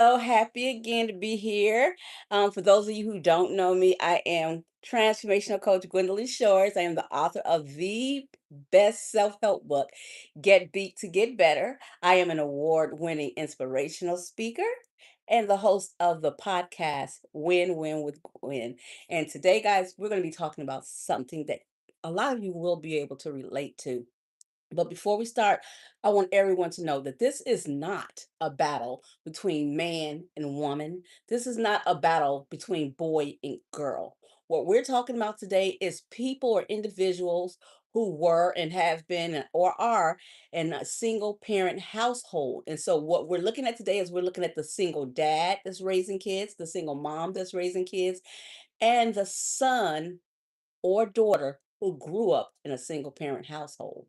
So happy again to be here. For those of you who don't know me, I am transformational coach Gwendolyn Shores. I am the author of the best self-help book, Get Beat to Get Better. I am an award-winning inspirational speaker and the host of the podcast Win with Gwen. And today, guys, we're going to be talking about something that a lot of you will be able to relate to. But before we start, I want everyone to know that this is not a battle between man and woman. This is not a battle between boy and girl. What we're talking about today is people or individuals who were and have been or are in a single parent household. And so, what we're looking at today is we're looking at the single dad that's raising kids, the single mom that's raising kids, and the son or daughter who grew up in a single parent household.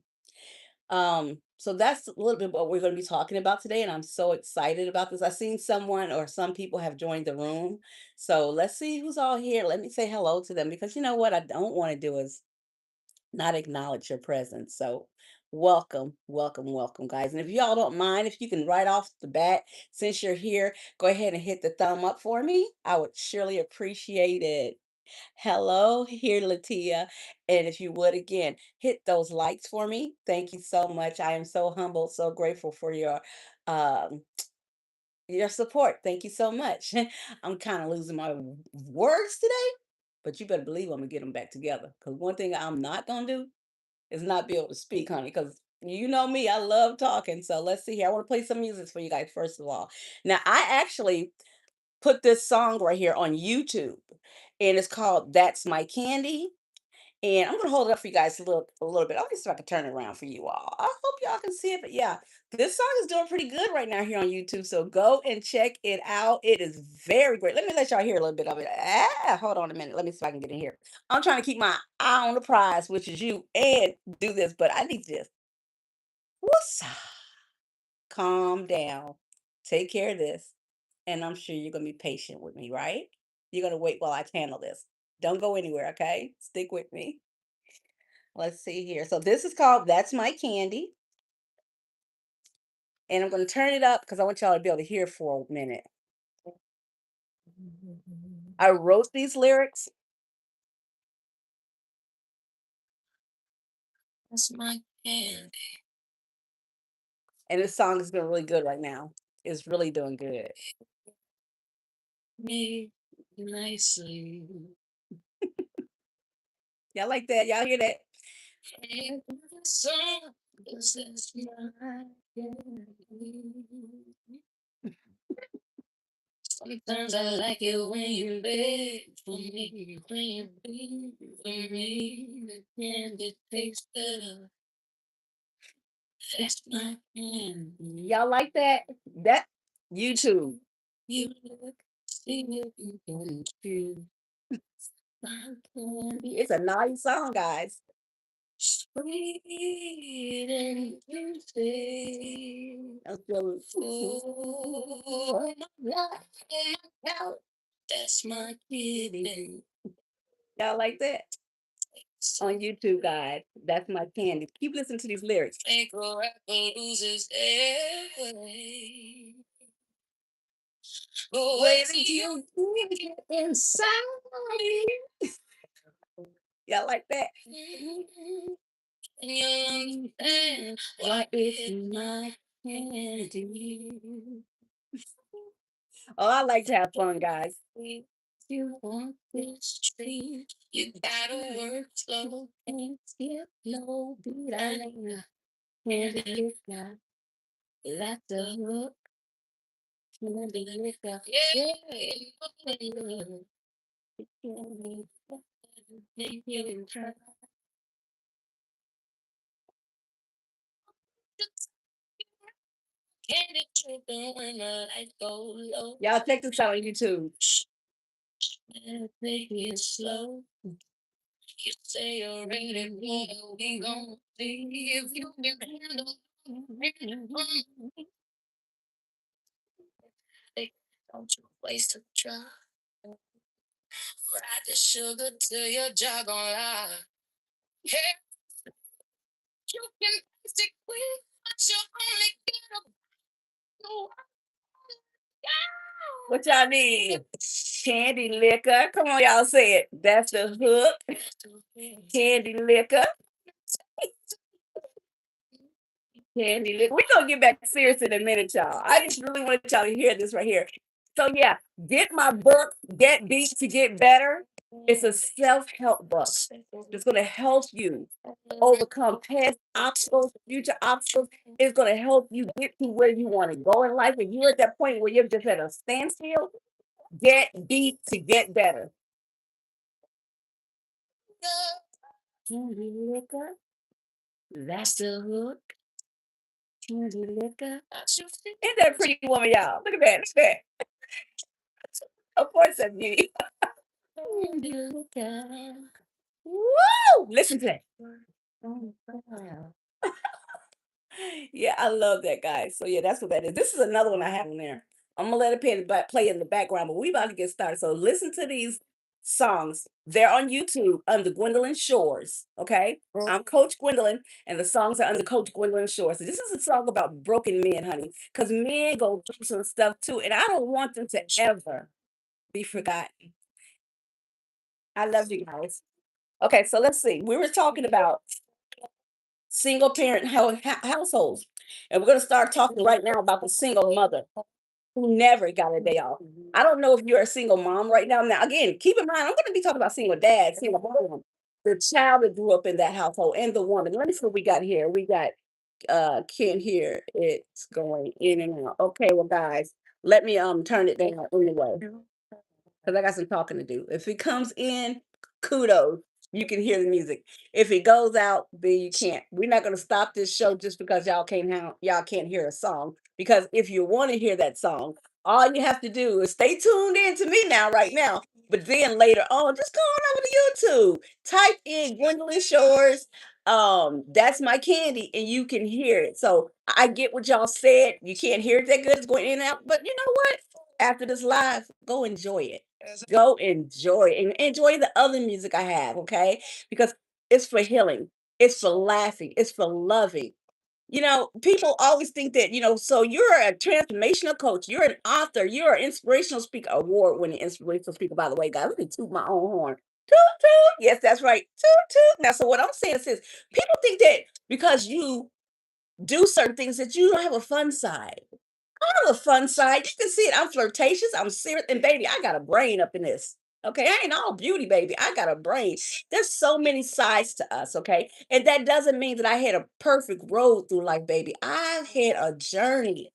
So that's a little bit what we're going to be talking about today, and I'm so excited about this. I've seen someone or some people have joined the room. So let's see who's all here. Let me say hello to them because you know what I don't want to do is not acknowledge your presence. So welcome, welcome, welcome, guys. And if y'all don't mind, if you can right off the bat, since you're here, go ahead and hit the thumb up for me. I would surely appreciate it. Hello, here, Latia. And if you would again, hit those likes for me. Thank you so much. I am so humbled, so grateful for um your support. Thank you so much. I'm kind of losing my words today, but you better believe I'm gonna get them back together. Because one thing I'm not gonna do is not be able to speak, honey. Because you know me, I love talking. So let's see here. I want to play some music for you guys first of all. Now, I actually put this song right here on YouTube, and it's called "That's My Candy." And I'm gonna hold it up for you guys a little bit. I'll see if I can turn it around for you all. I hope y'all can see it. But yeah, this song is doing pretty good right now here on YouTube. So go and check it out. It is very great. Let me let y'all hear a little bit of it. Hold on a minute. Let me see if I can get in here. I'm trying to keep my eye on the prize, which is you, and do this, but I need this. What's up? Calm down. Take care of this. And I'm sure you're gonna be patient with me, right? You're gonna wait while I handle this. Don't go anywhere, okay? Stick with me. Let's see here. So this is called That's My Candy. And I'm going to turn it up because I want y'all to be able to hear for a minute. I wrote these lyrics. That's my candy. And this song has been really good right now. It's really doing good. Me nicely. Y'all like that? Y'all hear that? And the song is that's my candy. Sometimes I like it when you beg for me, when you beg for me, the candy tastes better. That's my candy. Y'all like that? That YouTube. You look, see if you can feel my candy. It's a nice song, guys. Sweet and juicy. Ooh, my that's my kitty. Y'all like that? On YouTube, guys. That's my candy. Keep listening to these lyrics. Make a rapper lose his head. Wait till you get inside me. Y'all like that? And you understand why it's my candy. Oh, I like to have fun, guys. If you want this treat, you gotta work slow and skip low. Beat I candy liquor, that's the hook. Candy liquor, yeah. Candy liquor. Candy tripping when the lights go low. Y'all check this out on YouTube. Take it slow. You say you're ready, well, we gon' see if you can handle it. Hey, don't you waste a drop. Ride the sugar till your jaw gon' lie. Hey, you can taste it quick, but you only get a no. What y'all need? Candy liquor. Come on, y'all say it. That's the hook. Candy liquor. Candy liquor. We're gonna get back serious in a minute, y'all. I just really want y'all to hear this right here. So yeah, get my book, Get Beat to Get Better. It's a self-help book. It's gonna help you overcome past obstacles, future obstacles. It's gonna help you get to where you want to go in life. If you're at that point where you're just at a standstill, get beat to get better. Candy liquor. That's the hook. Candy liquor. Ain't that a pretty woman, y'all? Look at that. Look at that. Of course, that's beauty. Candy liquor. Woo! Listen to that. Oh, wow. Yeah, I love that, guys. So yeah, that's what that is. This is another one I have in there. I'm gonna let it play in the background, but we about to get started. So listen to these songs. They're on YouTube under Gwendolyn Shores. Okay, I'm Coach Gwendolyn, and the songs are under Coach Gwendolyn Shores. So this is a song about broken men, honey, because men go through some stuff too, and I don't want them to ever be forgotten. I love you guys. Okay, so let's see. We were talking about single parent households. And we're going to start talking right now about the single mother who never got a day off. I don't know if you're a single mom right now. Now, again, keep in mind, I'm going to be talking about single dad, single mom, the child that grew up in that household, and the woman. Let me see what we got here. We got can't hear it's going in and out. Okay, well, guys, let me turn it down anyway because I got some talking to do. If it comes in, kudos. You can hear the music. If it goes out, then you can't. We're not going to stop this show just because y'all can't hear a song. Because if you want to hear that song, all you have to do is stay tuned in to me now, right now. But then later on, just go on over to YouTube. Type in Gwendolyn Shores. That's my candy, and you can hear it. So I get what y'all said. You can't hear it that good. It's going in and out. But you know what? After this live, go enjoy it. Go enjoy and enjoy the other music I have, okay? Because it's for healing, it's for laughing, it's for loving. People always think that, so you're a transformational coach, you're an author, you're an inspirational speaker, award-winning inspirational speaker, by the way, guys. Let me toot my own horn. Toot, toot. Yes, that's right. Toot, toot. Now, so what I'm saying is, people think that because you do certain things that you don't have a fun side. I have a fun side. You can see it. I'm flirtatious. I'm serious. And baby, I got a brain up in this. Okay. I ain't all beauty, baby. I got a brain. There's so many sides to us. Okay. And that doesn't mean that I had a perfect road through life, baby. I've had a journey.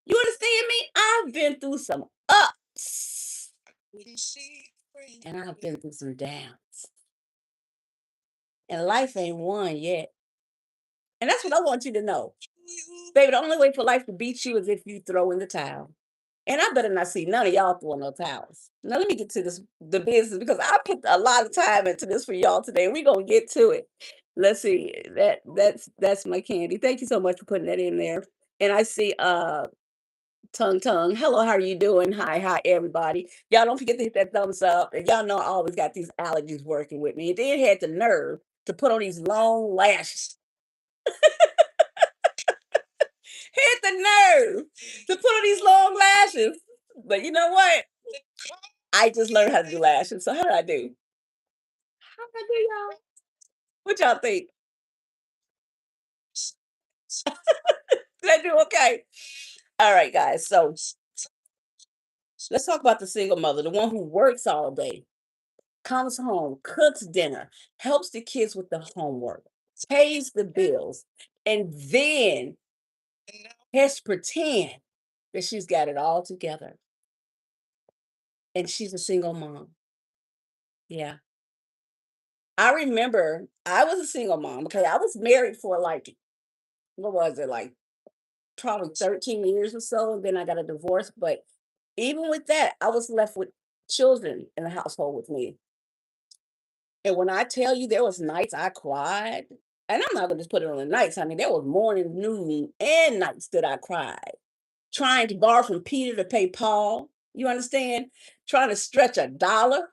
You understand me? I've been through some ups and I've been through some downs. And life ain't won yet. And that's what I want you to know. Baby, the only way for life to beat you is if you throw in the towel. And I better not see none of y'all throwing no towels. Now let me get to the business because I put a lot of time into this for y'all today. We're gonna get to it. Let's see. That's my candy. Thank you so much for putting that in there. And I see tongue. Hello, how are you doing? Hi, everybody. Y'all don't forget to hit that thumbs up. And y'all know I always got these allergies working with me. And then had the nerve to put on these long lashes. Had the nerve to put on these long lashes. But you know what? I just learned how to do lashes. So how did I do? How did I do, y'all? What y'all think? Did I do okay? All right, guys. So let's talk about the single mother, the one who works all day, comes home, cooks dinner, helps the kids with the homework, pays the bills, and then has to pretend that she's got it all together. And she's a single mom. Yeah. I remember I was a single mom. Okay. I was married for like, what was it, like probably 13 years or so. And then I got a divorce. But even with that, I was left with children in the household with me. And when I tell you there was nights I cried, and I'm not gonna just put it on the nights, honey. There was morning, noon, and nights that I cried. Trying to borrow from Peter to pay Paul. You understand? Trying to stretch a dollar.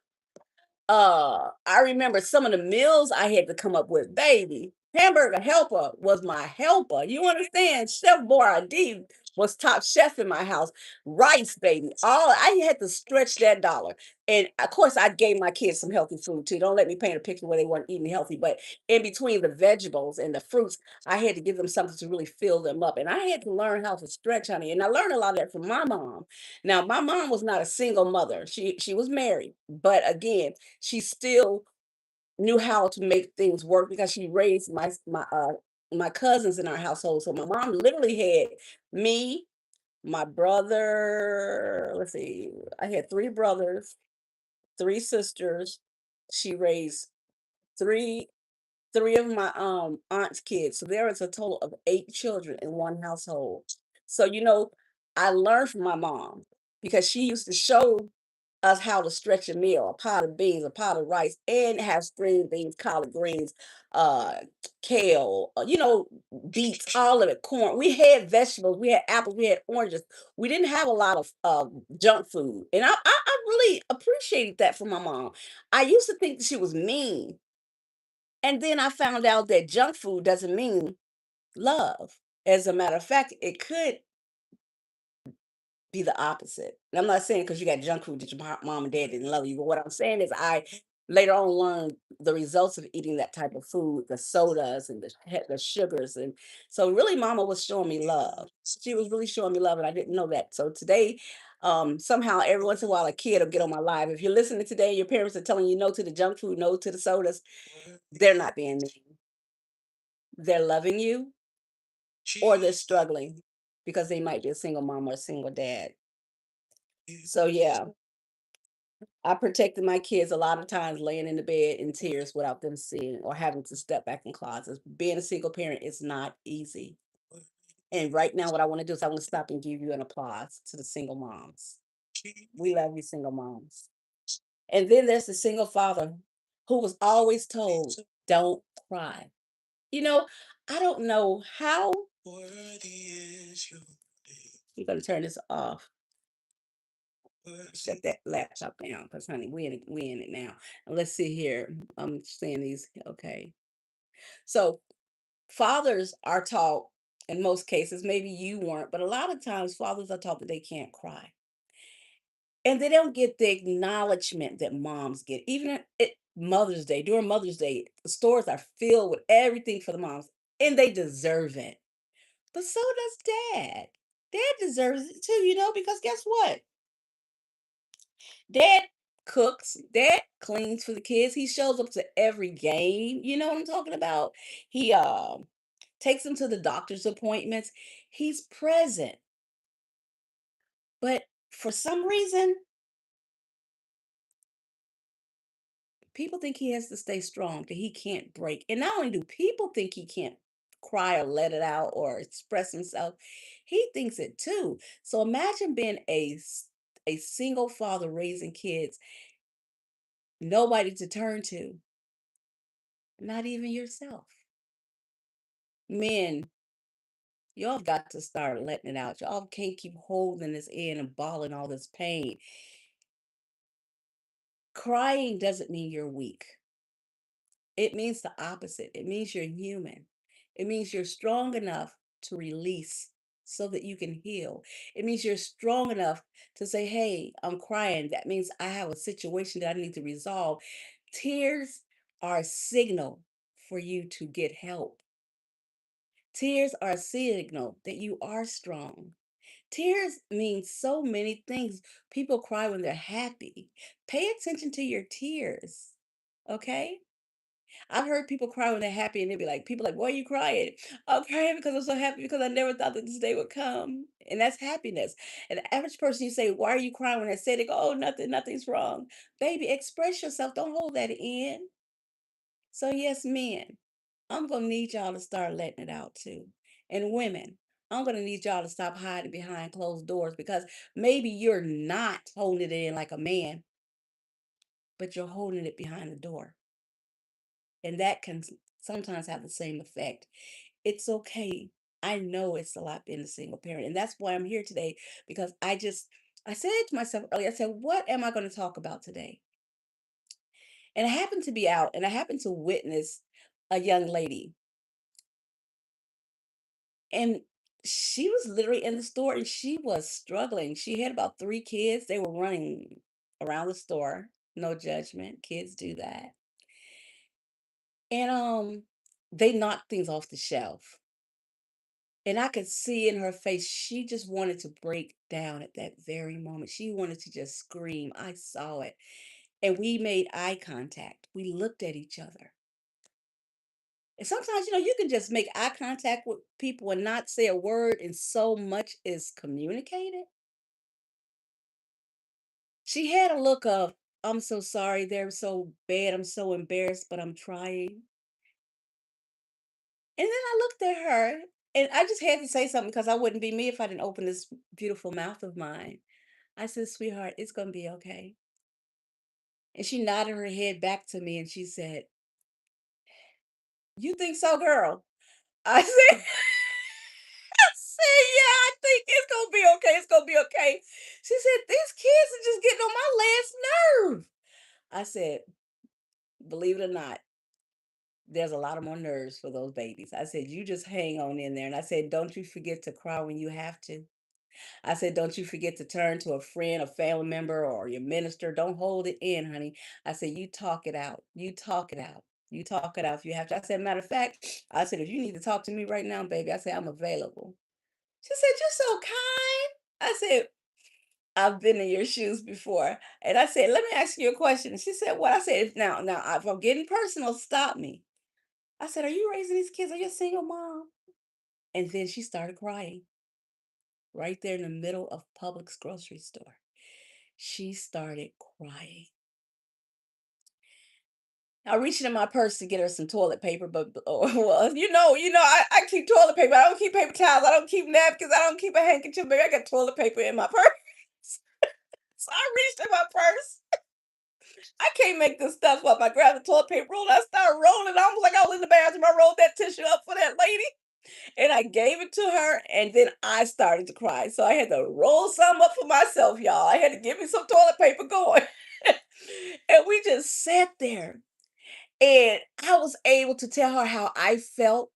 I remember some of the meals I had to come up with, baby. Hamburger helper was my helper. You understand? Chef Boyardee was top chef in my house. Rice, baby. All I had to stretch that dollar. And of course, I gave my kids some healthy food too. Don't let me paint a picture where they weren't eating healthy. But in between the vegetables and the fruits, I had to give them something to really fill them up. And I had to learn how to stretch, honey. And I learned a lot of that from my mom. Now, my mom was not a single mother. She was married, but again, she still knew how to make things work because she raised my cousins in our household. So my mom literally had me, my brother, let's see, I had 3 brothers, 3 sisters. She raised 3 3 of my aunt's kids. So there is a total of 8 children in one household. So I learned from my mom because she used to show us how to stretch a meal, a pot of beans, a pot of rice, and have string beans, collard greens, uh, kale, beets, all of it, corn. We had vegetables, we had apples, we had oranges. We didn't have a lot of junk food. And I really appreciated that from my mom. I used to think that she was mean. And then I found out that junk food doesn't mean love. As a matter of fact, it could be the opposite. And I'm not saying because you got junk food that your mom and dad didn't love you, but what I'm saying is I later on learned the results of eating that type of food, the sodas and the sugars. And so really mama was showing me love. She was really showing me love and I didn't know that. So today, somehow every once in a while a kid will get on my live. If you're listening today, your parents are telling you no to the junk food, no to the sodas, they're not being mean. They're loving you or they're struggling because they might be a single mom or a single dad. So yeah, I protected my kids a lot of times laying in the bed in tears without them seeing or having to step back in closets. Being a single parent is not easy. And right now, what I want to do is I want to stop and give you an applause to the single moms. We love you, single moms. And then there's the single father who was always told, don't cry. You know, I don't know how. We're going to turn this off. Shut that laptop down because honey we in it now, and let's see here. I'm saying these, okay. So fathers are taught, in most cases, maybe you weren't, but a lot of times fathers are taught that they can't cry, and they don't get the acknowledgement that moms get. Even at Mother's Day, during Mother's Day, the stores are filled with everything for the moms, and they deserve it. But so does dad deserves it too, because guess what? Dad cooks, dad cleans for the kids. He shows up to every game. You know what I'm talking about? He takes them to the doctor's appointments. He's present. But for some reason, people think he has to stay strong, that he can't break. And not only do people think he can't cry or let it out or express himself, he thinks it too. So imagine being a single father raising kids, nobody to turn to, not even yourself. Men, y'all got to start letting it out. Y'all can't keep holding this in and bawling all this pain. Crying doesn't mean you're weak. It means the opposite. It means you're human. It means you're strong enough to release so that you can heal. It means you're strong enough to say, hey, I'm crying. That means I have a situation that I need to resolve. Tears are a signal for you to get help. Tears are a signal that you are strong. Tears mean so many things. People cry when they're happy. Pay attention to your tears. Okay? I've heard people cry when they're happy and they'll be like, people like, why are you crying? I'm crying because I'm so happy because I never thought that this day would come. And that's happiness. And the average person, you say, why are you crying when they say, they go, oh, nothing, nothing's wrong. Baby, express yourself. Don't hold that in. So, yes, men, I'm going to need y'all to start letting it out too. And women, I'm going to need y'all to stop hiding behind closed doors because maybe you're not holding it in like a man, but you're holding it behind the door. And that can sometimes have the same effect. It's okay. I know it's a lot being a single parent. And that's why I'm here today because I said to myself earlier, I said, what am I going to talk about today? And I happened to be out and I happened to witness a young lady. And she was literally in the store and she was struggling. She had about 3 kids. They were running around the store. No judgment. Kids do that. And they knocked things off the shelf. And I could see in her face, she just wanted to break down at that very moment. She wanted to just scream. I saw it. And we made eye contact. We looked at each other. And sometimes, you can just make eye contact with people and not say a word, and so much is communicated. She had a look of, I'm so sorry, they're so bad, I'm so embarrassed, but I'm trying. And then I looked at her and I just had to say something because I wouldn't be me if I didn't open this beautiful mouth of mine. I said, sweetheart, it's going to be okay. And she nodded her head back to me and she said, you think so, girl? I said, I said, yeah, I think it's going to be okay. It's going to be okay. She said, these kids are just getting on my last nerve. I said, believe it or not, there's a lot of more nerves for those babies. I said, you just hang on in there. And I said, don't you forget to cry when you have to. I said, don't you forget to turn to a friend, a family member, or your minister. Don't hold it in, honey. I said, you talk it out. You talk it out. You talk it out if you have to. I said, matter of fact, I said, if you need to talk to me right now, baby, I said, I'm available. She said, you're so kind. I said, I've been in your shoes before. And I said, let me ask you a question. And she said, what? I said, now, if I'm getting personal, stop me. I said, are you raising these kids? Are you a single mom? And then she started crying right there in the middle of Publix grocery store. She started crying. I reached in my purse to get her some toilet paper, but well, I keep toilet paper. I don't keep paper towels. I don't keep napkins. I don't keep a handkerchief. Baby, I got toilet paper in my purse. So I reached in my purse. I can't make this stuff up. I grabbed the toilet paper roll. I started rolling. I was like I was in the bathroom. I rolled that tissue up for that lady. And I gave it to her, and then I started to cry. So I had to roll some up for myself, y'all. I had to give me some toilet paper going. And we just sat there. And I was able to tell her how I felt.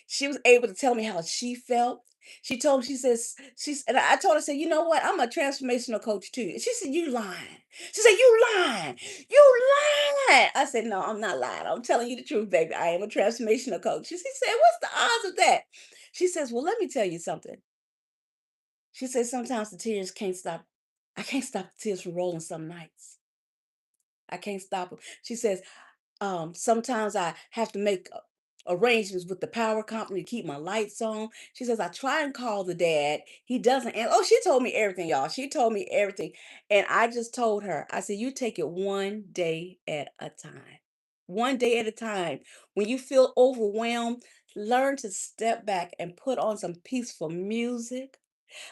She was able to tell me how she felt. She told me, she says, and I told her, I said, you know what? I'm a transformational coach too. And she said, you lying. She said, you lying. You lying. I said, no, I'm not lying. I'm telling you the truth, baby. I am a transformational coach. She said, what's the odds of that? She says, well, let me tell you something. She said, sometimes the tears can't stop. I can't stop the tears from rolling some nights. I can't stop them. She says, sometimes I have to make arrangements with the power company to keep my lights on. She says, I try and call the dad. He doesn't. And oh, she told me everything, y'all. She told me everything. And I just told her, I said, you take it one day at a time. One day at a time. When you feel overwhelmed, learn to step back and put on some peaceful music.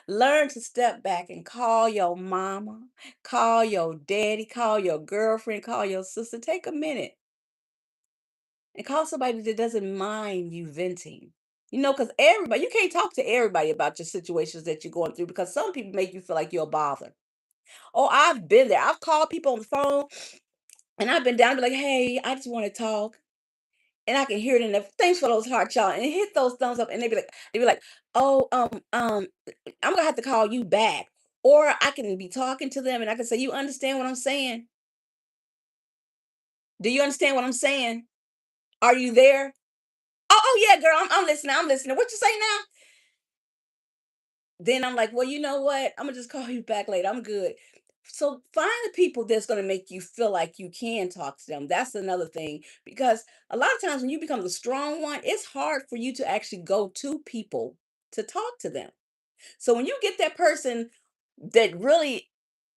Learn to step back and call your mama, call your daddy, call your girlfriend, call your sister. Take a minute and call somebody that doesn't mind you venting. Because everybody, you can't talk to everybody about your situations that you're going through because some people make you feel like you're a bother. Oh, I've been there. I've called people on the phone and I've been down to like, hey, I just want to talk. And I can hear it in there. Thanks for those hearts, y'all. And hit those thumbs up. And they be like, oh, I'm gonna have to call you back. Or I can be talking to them and I can say, you understand what I'm saying? Do you understand what I'm saying? Are you there? Oh yeah, girl, I'm listening. I'm listening. What you say now? Then I'm like, well, you know what? I'm gonna just call you back later. I'm good. So find the people that's gonna make you feel like you can talk to them. That's another thing. Because a lot of times when you become the strong one, it's hard for you to actually go to people to talk to them. So when you get that person that really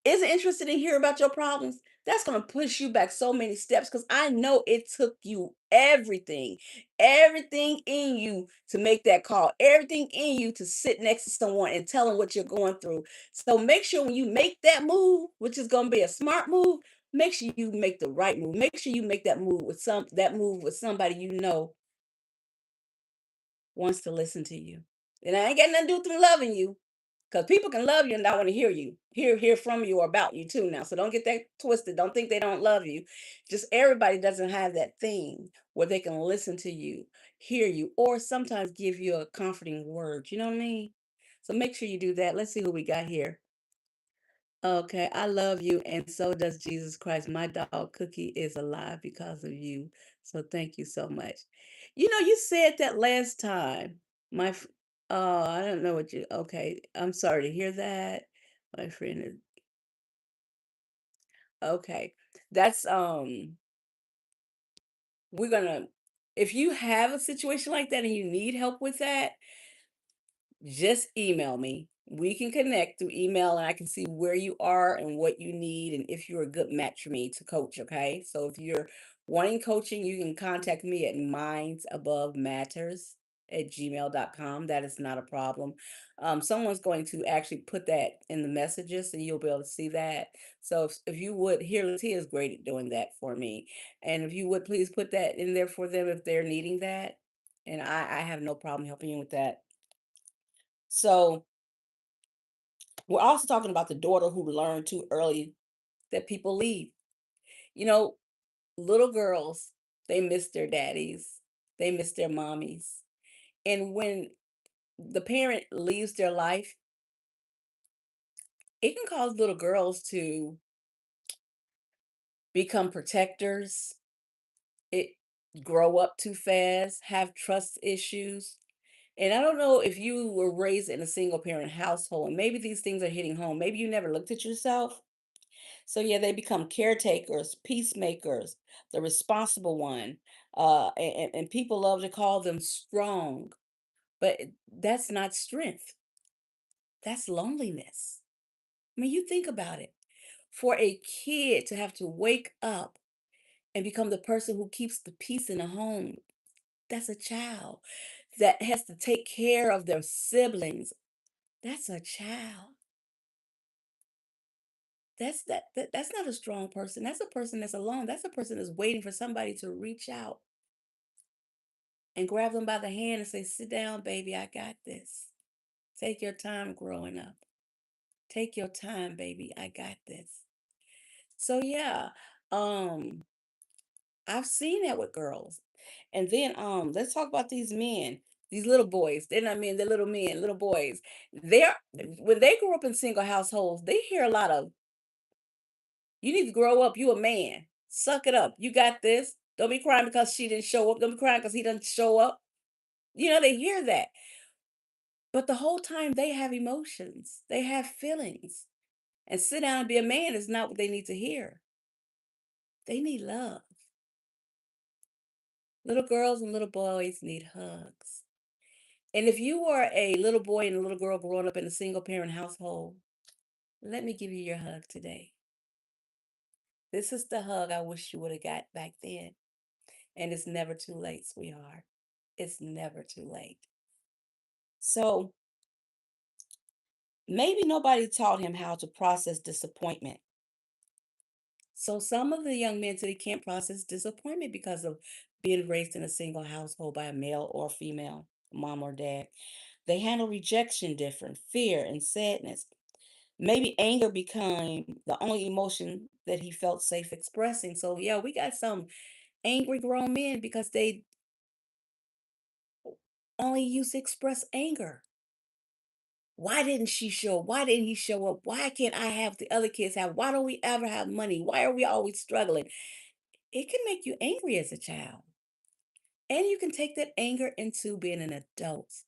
isn't interested in hearing about your problems, that's going to push you back so many steps because I know it took you everything in you to make that call, everything in you to sit next to someone and tell them what you're going through. So make sure when you make that move, which is going to be a smart move, make sure you make the right move. Make sure you make that move with somebody wants to listen to you. And I ain't got nothing to do with them loving you. Because people can love you and not want to hear you, hear from you or about you too now. So don't get that twisted. Don't think they don't love you. Just everybody doesn't have that thing where they can listen to you, hear you or sometimes give you a comforting word. You know what I mean? So make sure you do that. Let's see who we got here. Okay, I love you, and so does Jesus Christ. My dog Cookie is alive because of you. So thank you so much. You know, you said that last time. My, I don't know what you. Okay, I'm sorry to hear that. My friend is okay. That's We're gonna. If you have a situation like that and you need help with that, just email me. We can connect through email and I can see where you are and what you need and if you're a good match for me to coach, okay? So if you're wanting coaching, you can contact me at mindsabovematters@gmail.com. That is not a problem. Someone's going to actually put that in the messages and you'll be able to see that. So if you would, here, Latia is great at doing that for me. And if you would please put that in there for them if they're needing that. And I have no problem helping you with that. So we're also talking about the daughter who learned too early that people leave. You know, little girls, they miss their daddies, they miss their mommies. And when the parent leaves their life, it can cause little girls to become protectors, it grow up too fast, have trust issues. And I don't know if you were raised in a single parent household and maybe these things are hitting home. Maybe you never looked at yourself. So yeah, they become caretakers, peacemakers, the responsible one. And people love to call them strong, but that's not strength. That's loneliness. I mean, you think about it. For a kid to have to wake up and become the person who keeps the peace in the home, that's a child that has to take care of their siblings. That's a child. That's not a strong person. That's a person that's alone. That's a person that's waiting for somebody to reach out and grab them by the hand and say, "Sit down, baby, I got this. Take your time growing up. Take your time, baby, I got this." So yeah, um, I've seen that with girls. And then let's talk about these men, these little boys. They're not men, they're little men, little boys. They're when they grew up in single households, they hear a lot of, "You need to grow up, you a man. Suck it up. You got this. Don't be crying because she didn't show up. Don't be crying because he doesn't show up." You know, they hear that. But the whole time they have emotions, they have feelings. And sit down and be a man is not what they need to hear. They need love. Little girls and little boys need hugs. And if you were a little boy and a little girl growing up in a single parent household, let me give you your hug today. This is the hug I wish you would have got back then. And it's never too late, sweetheart. It's never too late. So maybe nobody taught him how to process disappointment. So some of the young men today can't process disappointment because of being raised in a single household by a male or female, mom or dad. They handle rejection different, fear and sadness. Maybe anger became the only emotion that he felt safe expressing. So yeah, we got some angry grown men because they only used to express anger. Why didn't she show? Why didn't he show up? Why can't I have the other kids have? Why don't we ever have money? Why are we always struggling? It can make you angry as a child. And you can take that anger into being an adult.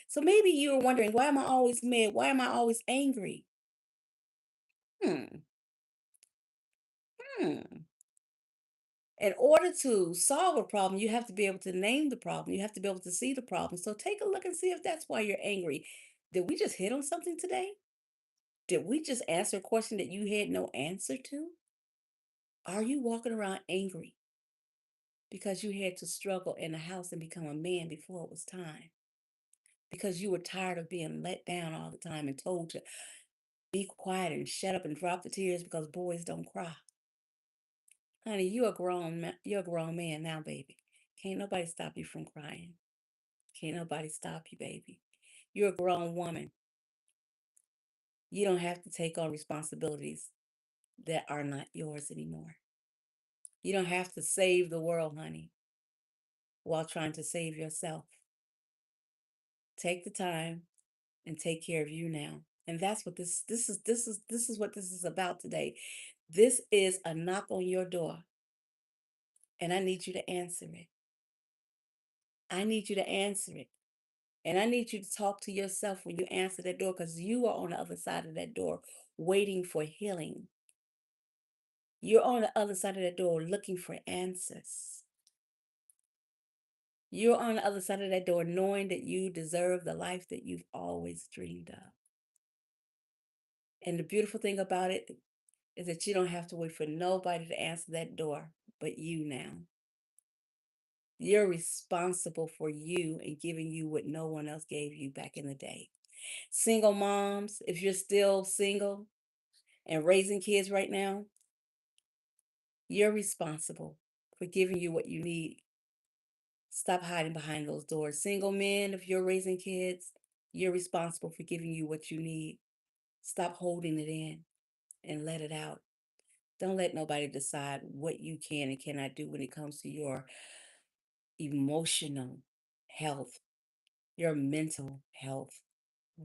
So maybe you're wondering, why am I always mad? Why am I always angry? Hmm. Hmm. In order to solve a problem, you have to be able to name the problem. You have to be able to see the problem. So take a look and see if that's why you're angry. Did we just hit on something today? Did we just answer a question that you had no answer to? Are you walking around angry because you had to struggle in the house and become a man before it was time? Because you were tired of being let down all the time and told to be quiet and shut up and drop the tears because boys don't cry. Honey, you're a grown man now, baby. Can't nobody stop you from crying. Can't nobody stop you, baby. You're a grown woman. You don't have to take on responsibilities that are not yours anymore. You don't have to save the world, honey. while trying to save yourself. Take the time and take care of you now. And that's what this is what this is about today. This is a knock on your door, and I need you to answer it. I need you to answer it. And I need you to talk to yourself when you answer that door, because you are on the other side of that door waiting for healing. You're on the other side of that door looking for answers. You're on the other side of that door knowing that you deserve the life that you've always dreamed of. And the beautiful thing about it is that you don't have to wait for nobody to answer that door but you now. You're responsible for you and giving you what no one else gave you back in the day. Single moms, if you're still single and raising kids right now, you're responsible for giving you what you need. Stop hiding behind those doors. Single men, if you're raising kids, you're responsible for giving you what you need. Stop holding it in and let it out. Don't let nobody decide what you can and cannot do when it comes to your emotional health, your mental health.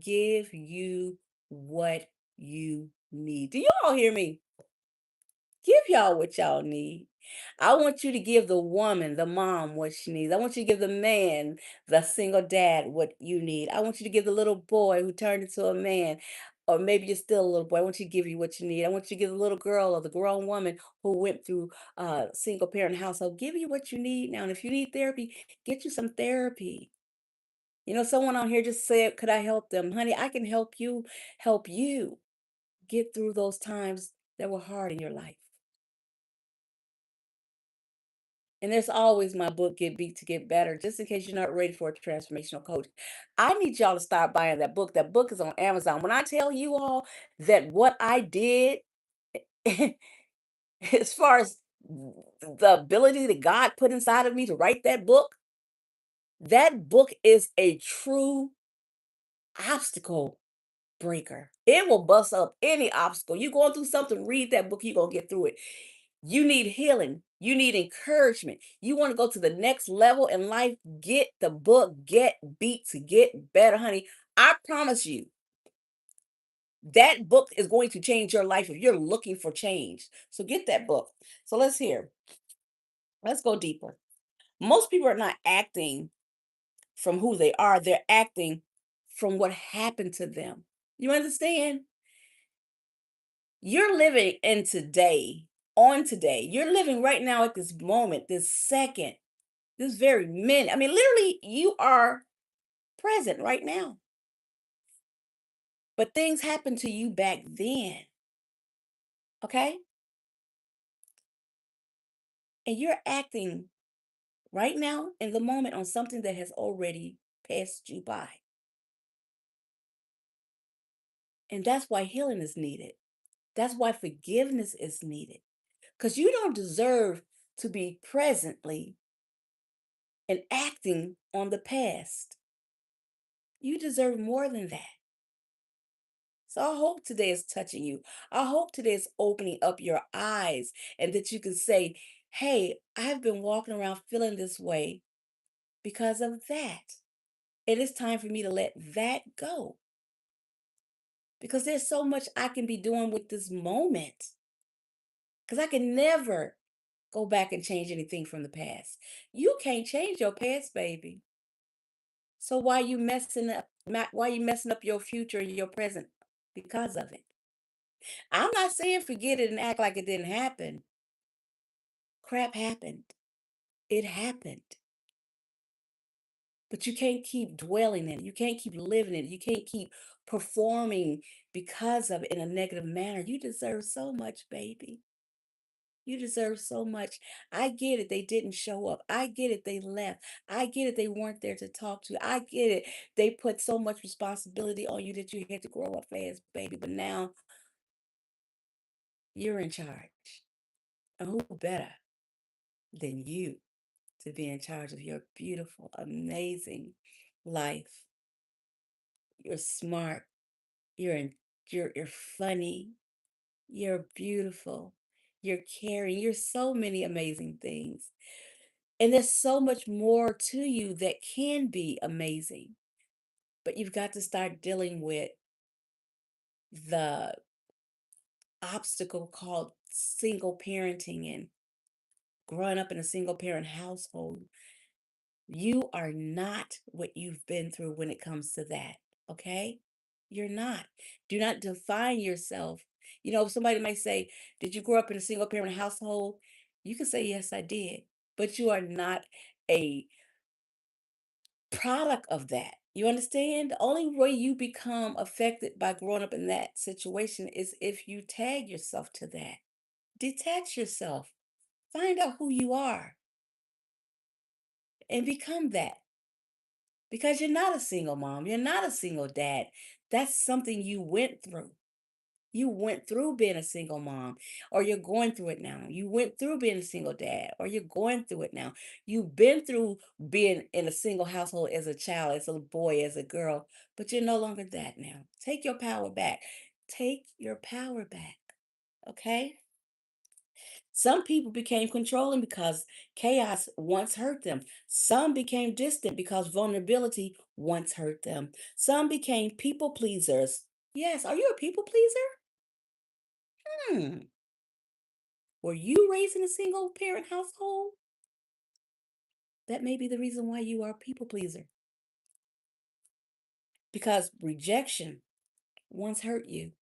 Give you what you need. Do you all hear me? Give y'all what y'all need. I want you to give the woman, the mom, what she needs. I want you to give the man, the single dad, what you need. I want you to give the little boy who turned into a man, or maybe you're still a little boy. I want you to give you what you need. I want you to give the little girl or the grown woman who went through a single parent household. Give you what you need now. And if you need therapy, get you some therapy. You know, someone on here just said, could I help them? Honey, I can help you get through those times that were hard in your life. And there's always my book, Get Beat to Get Better, just in case you're not ready for a transformational coach. I need y'all to start buying that book. That book is on Amazon. When I tell you all that what I did, as far as the ability that God put inside of me to write that book is a true obstacle breaker. It will bust up any obstacle. You going through something, read that book, you're going to get through it. You need healing. You need encouragement. You want to go to the next level in life, get the book, Get Beat to Get Better, honey. I promise you, that book is going to change your life if you're looking for change. So get that book. So let's hear. Let's go deeper. Most people are not acting from who they are, they're acting from what happened to them. You understand? You're living in today, on today. You're living right now at this moment, this second, this very minute. I mean, literally, you are present right now. But things happened to you back then, okay? And you're acting right now in the moment on something that has already passed you by. And that's why healing is needed. That's why forgiveness is needed. Because you don't deserve to be presently and acting on the past. You deserve more than that. So I hope today is touching you. I hope today is opening up your eyes and that you can say, hey, I've been walking around feeling this way because of that. It is time for me to let that go because there's so much I can be doing with this moment because I can never go back and change anything from the past. You can't change your past, baby. So why you messing up your future and your present because of it? I'm not saying forget it and act like it didn't happen. Crap happened. It happened. But you can't keep dwelling in it. You can't keep living in it. You can't keep performing because of it in a negative manner. You deserve so much, baby. You deserve so much. I get it. They didn't show up. I get it. They left. I get it. They weren't there to talk to you. I get it. They put so much responsibility on you that you had to grow up fast, baby. But now you're in charge. And who better than you to be in charge of your beautiful, amazing life? You're smart. You're in, you're funny. You're beautiful. You're caring. You're so many amazing things. And there's so much more to you that can be amazing. But you've got to start dealing with the obstacle called single parenting and growing up in a single parent household. You are not what you've been through when it comes to that. Okay? You're not. Do not define yourself. Somebody might say, did you grow up in a single parent household? You can say, yes, I did. But you are not a product of that. You understand? The only way you become affected by growing up in that situation is if you tag yourself to that. Detach yourself. Find out who you are and become that. Because you're not a single mom. You're not a single dad. That's something you went through. You went through being a single mom, or you're going through it now. You went through being a single dad, or you're going through it now. You've been through being in a single household as a child, as a boy, as a girl, but you're no longer that now. Take your power back. Take your power back. Okay? Some people became controlling because chaos once hurt them. Some became distant because vulnerability once hurt them. Some became people pleasers. Yes, are you a people pleaser? Hmm. Were you raised in a single parent household? That may be the reason why you are a people pleaser. Because rejection once hurt you.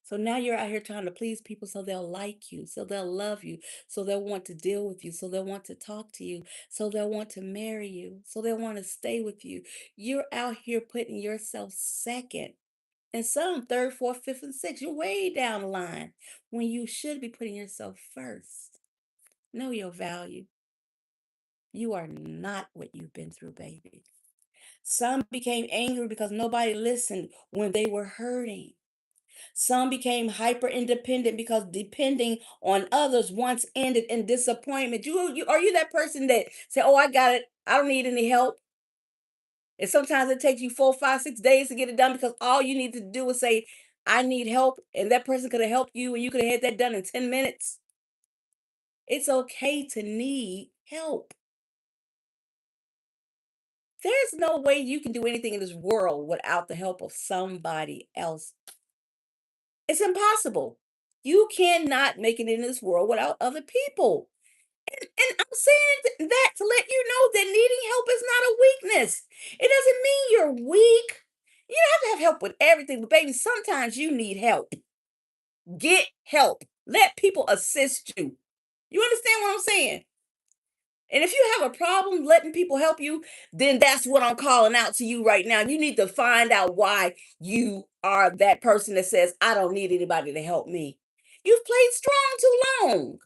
So now you're out here trying to please people so they'll like you, so they'll love you, so they'll want to deal with you, so they'll want to talk to you, so they'll want to marry you, so they'll want to stay with you. You're out here putting yourself second. And some third, fourth, fifth, and sixth. You're way down the line when you should be putting yourself first. Know your value. You are not what you've been through, baby. Some became angry because nobody listened when they were hurting. Some became hyper independent because depending on others once ended in disappointment. You are you that person that say, "Oh, I got it. I don't need any help." And sometimes it takes you 4, 5, 6 days to get it done because all you need to do is say, "I need help," and that person could have helped you, and you could have had that done in 10 minutes. It's okay to need help. There's no way you can do anything in this world without the help of somebody else. It's impossible. You cannot make it in this world without other people. And I'm saying that to let you know that needing help is not a weakness. It doesn't mean you're weak. You don't have to have help with everything, but baby, sometimes you need help. Get help. Let people assist you. You understand what I'm saying? And if you have a problem letting people help you, then that's what I'm calling out to you right now. You need to find out why you are that person that says, I don't need anybody to help me. You've played strong too long.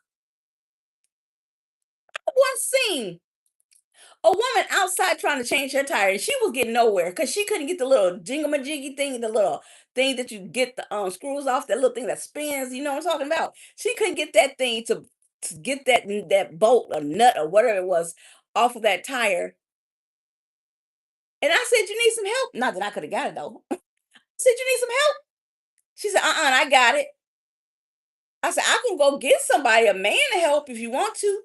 One scene, a woman outside trying to change her tire, and she was getting nowhere because she couldn't get the little jingamajiggy thing, the little thing that you get the screws off, that little thing that spins. You know what I'm talking about? She couldn't get that thing to get that bolt or nut or whatever it was off of that tire. And I said, "You need some help?" Not that I could have got it though. I said, "You need some help?" She said, I got it." I said, "I can go get somebody, a man, to help if you want to."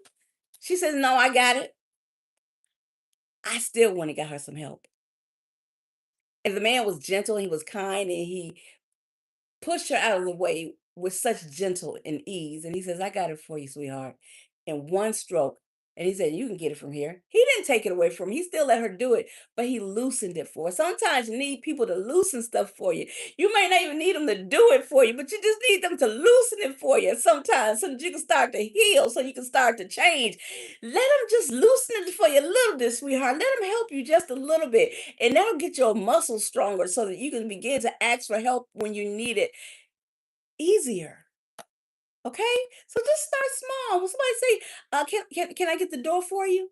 She said, "No, I got it." I still went and got her some help. And the man was gentle, he was kind, and he pushed her out of the way with such gentle and ease. And he says, "I got it for you, sweetheart." In one stroke. And he said, "You can get it from here." He didn't take it away from her. He still let her do it, but he loosened it for her. Sometimes you need people to loosen stuff for you. You may not even need them to do it for you, but you just need them to loosen it for you sometimes so that you can start to heal, so you can start to change. Let them just loosen it for you a little bit, sweetheart. Let them help you just a little bit. And that'll get your muscles stronger so that you can begin to ask for help when you need it easier. Okay? So just start small. When somebody say, can I get the door for you?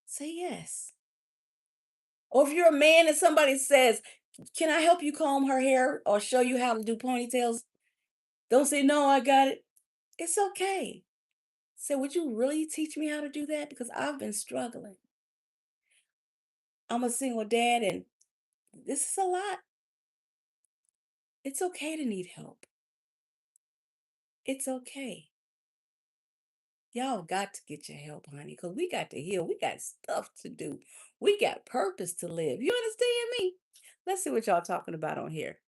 Say yes. Or if you're a man and somebody says, "Can I help you comb her hair or show you how to do ponytails?" Don't say, "No, I got it." It's okay. Say, "Would you really teach me how to do that? Because I've been struggling. I'm a single dad and this is a lot." It's okay to need help. It's okay. Y'all got to get your help, honey, because we got to heal. We got stuff to do. We got purpose to live. You understand me? Let's see what y'all talking about on here.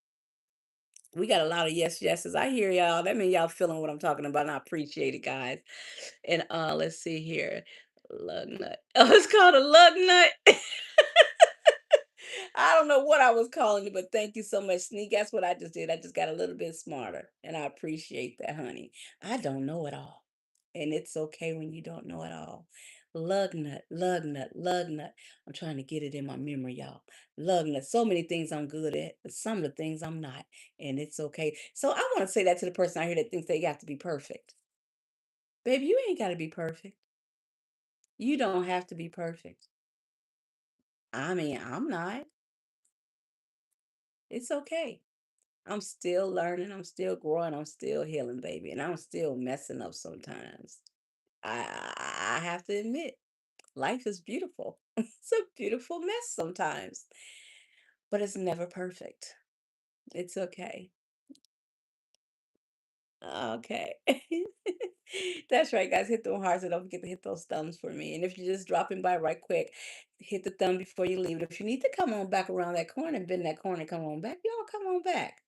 We got a lot of yes, yeses. I hear y'all. That means y'all feeling what I'm talking about, and I appreciate it, guys. And let's see here. Lug nut. Oh, it's called a lug nut. I don't know what I was calling it, but thank you so much, Sneak. That's what I just did. I just got a little bit smarter, and I appreciate that, honey. I don't know it all, and it's okay when you don't know it all. Lug nut, lug nut, lug nut. I'm trying to get it in my memory, y'all. Lug nut. So many things I'm good at, but some of the things I'm not, and it's okay. So I want to say that to the person out here that thinks they got to be perfect. Baby, you ain't got to be perfect. You don't have to be perfect. I mean, I'm not. It's okay. I'm still learning, I'm still growing, I'm still healing, baby, and I'm still messing up sometimes. I have to admit, life is beautiful. It's a beautiful mess sometimes, but it's never perfect. It's okay. Okay. That's right, guys. Hit those hearts and don't forget to hit those thumbs for me. And if you're just dropping by right quick, hit the thumb before you leave. If you need to come on back around that corner and bend that corner, come on back. Y'all come on back.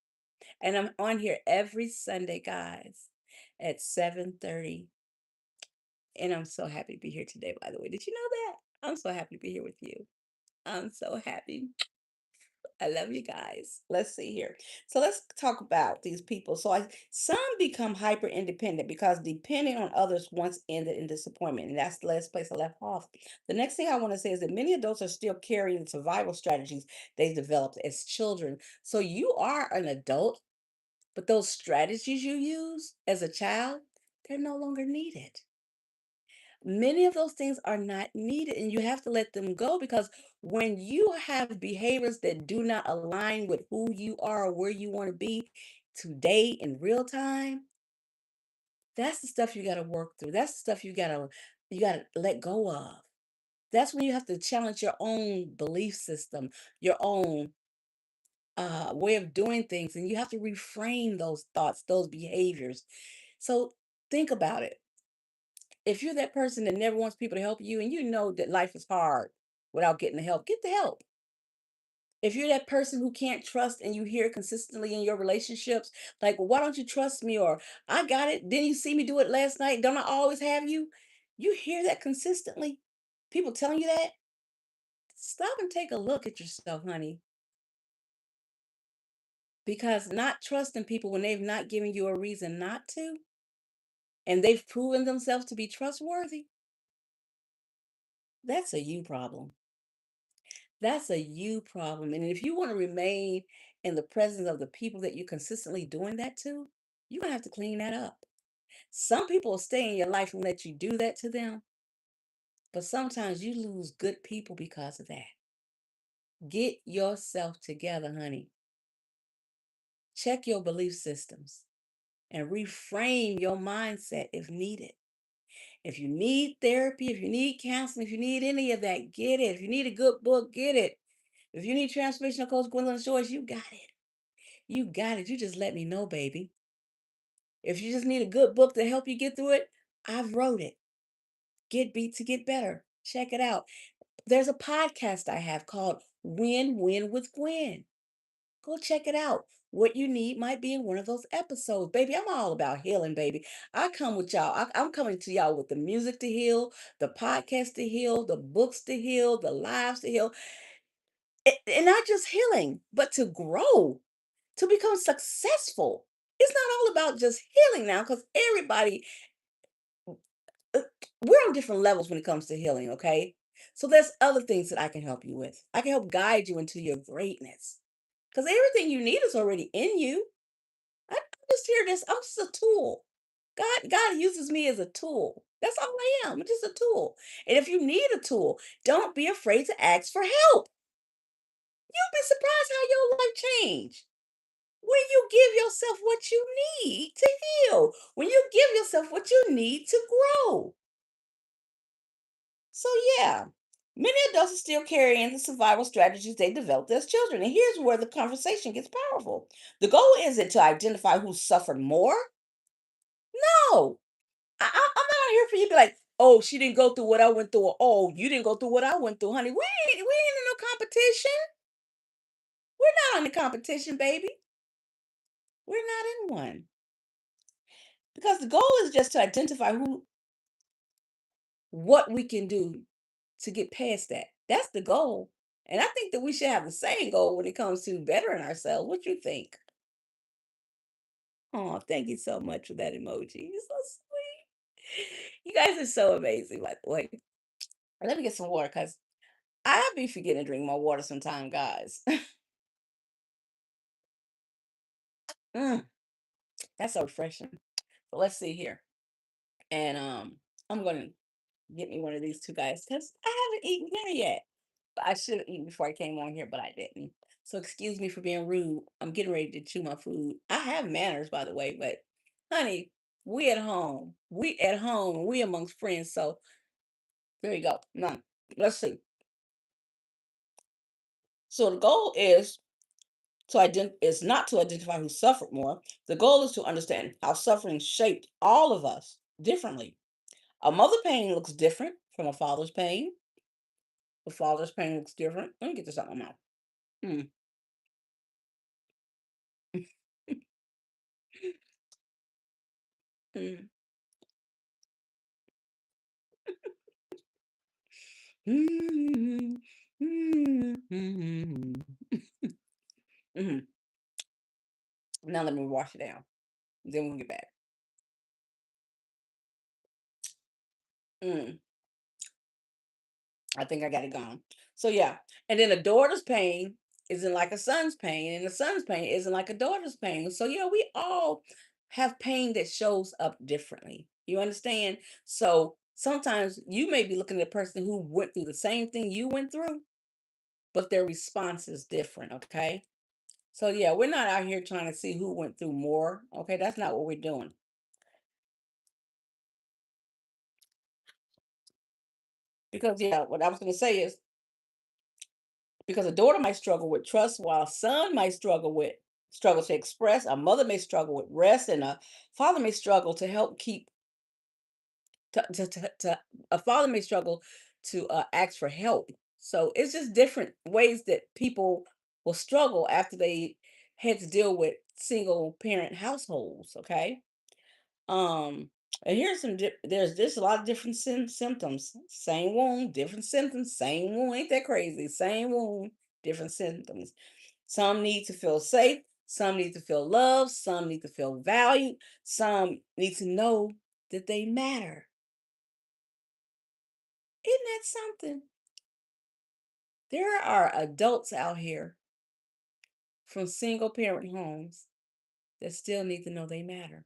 And I'm on here every Sunday, guys, at 7:30. And I'm so happy to be here today, by the way. Did you know that? I'm so happy to be here with you. I'm so happy. I love you guys. Let's see here. So let's talk about these people. Some become hyper independent because depending on others once ended in disappointment. And that's the last place I left off. The next thing I want to say is that many adults are still carrying the survival strategies they developed as children. So you are an adult, but those strategies you use as a child, they're no longer needed. Many of those things are not needed, and you have to let them go because when you have behaviors that do not align with who you are or where you want to be today in real time, that's the stuff you got to work through. That's the stuff you got to let go of. That's when you have to challenge your own belief system, your own way of doing things, and you have to reframe those thoughts, those behaviors. So think about it. If you're that person that never wants people to help you and you know that life is hard without getting the help, get the help. If you're that person who can't trust and you hear it consistently in your relationships, like, well, why don't you trust me? Or I got it. Didn't you see me do it last night? Don't I always have you? You hear that consistently. People telling you that. Stop and take a look at yourself, honey. Because not trusting people when they've not given you a reason not to, and they've proven themselves to be trustworthy, that's a you problem. That's a you problem. And if you want to remain in the presence of the people that you're consistently doing that to, you're going to have to clean that up. Some people will stay in your life and let you do that to them, but sometimes you lose good people because of that. Get yourself together, honey. Check your belief systems and reframe your mindset if needed. If you need therapy, if you need counseling, if you need any of that, get it. If you need a good book, get it. If you need transformational coach Gwendolyn Shores, you got it. You got it. You just let me know, baby. If you just need a good book to help you get through it, I've wrote it. Get Beat to Get Better. Check it out. There's a podcast I have called Win with Gwen. Go check it out. What you need might be in one of those episodes. Baby, I'm all about healing, baby. I come with y'all. I'm coming to y'all with the music to heal, the podcast to heal, the books to heal, the lives to heal. And not just healing, but to grow, to become successful. It's not all about just healing now because everybody, uh, we're on different levels when it comes to healing, okay? So there's other things that I can help you with. I can help guide you into your greatness because everything you need is already in you. I'm just here, I'm just a tool. God uses me as a tool. That's all I am. I'm just a tool. And if you need a tool, don't be afraid to ask for help. You'll be surprised how your life change. When you give yourself what you need to heal, when you give yourself what you need to grow. So, yeah, many adults are still carrying the survival strategies they developed as children. And here's where the conversation gets powerful. The goal isn't to identify who suffered more. No, I'm not here for you to be like, oh, she didn't go through what I went through, or oh, you didn't go through what I went through, honey. We ain't in no competition. We're not on the competition, baby. We're not in one. Because the goal is just to identify what we can do to get past that. That's the goal. And I think that we should have the same goal when it comes to bettering ourselves. What you think? Oh, thank you so much for that emoji. You're so sweet. You guys are so amazing, by the way. Let me get some water because I be forgetting to drink my water sometime, guys. Mm, that's so refreshing. So let's see here. And I'm gonna get me one of these two guys because I haven't eaten dinner yet. But I should have eaten before I came on here, but I didn't. So excuse me for being rude. I'm getting ready to chew my food. I have manners, by the way, but honey, we at home. We at home. We amongst friends. So there you go. Now, let's see. So the goal is not to identify who suffered more. The goal is to understand how suffering shaped all of us differently. A mother pain looks different from a father's pain. A father's pain looks different. Let me get this out of my mouth. Mm. Mm. Mhm. Mhm. Mhm. Now let me wash it down. Then we'll get back. Mm. I think I got it gone. So yeah, and then a daughter's pain isn't like a son's pain, and a son's pain isn't like a daughter's pain. So yeah, we all have pain that shows up differently. You understand? So sometimes you may be looking at a person who went through the same thing you went through, but their response is different. Okay. So yeah, we're not out here trying to see who went through more. Okay, that's not what we're doing. Because yeah, what I was going to say is because a daughter might struggle with trust, while a son might struggle to express. A mother may struggle with rest, and a father may struggle to help keep. A father may struggle to ask for help. So it's just different ways that people will struggle after they had to deal with single parent households. Okay. Um, and here's there's a lot of different symptoms. Same wound, different symptoms. Same wound. Ain't that crazy? Same wound, different symptoms. Some need to feel safe. Some need to feel loved. Some need to feel valued. Some need to know that they matter. Isn't that something? There are adults out here from single parent homes that still need to know they matter.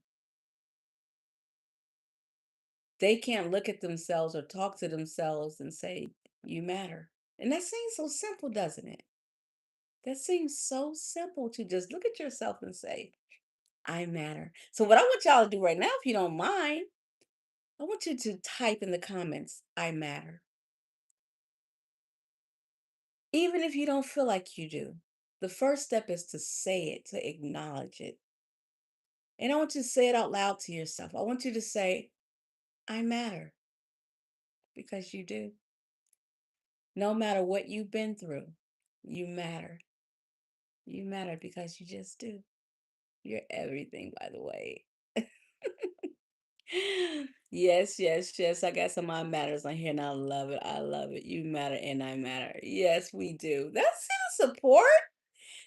They can't look at themselves or talk to themselves and say, you matter. And that seems so simple, doesn't it? That seems so simple to just look at yourself and say, I matter. So, what I want y'all to do right now, if you don't mind, I want you to type in the comments, I matter. Even if you don't feel like you do, the first step is to say it, to acknowledge it. And I want you to say it out loud to yourself. I want you to say, I matter because you do. No matter what you've been through, you matter. You matter because you just do. You're everything, by the way. Yes, yes, yes. I got some my matters on here and I love it. I love it. You matter and I matter. Yes, we do. That's it, support.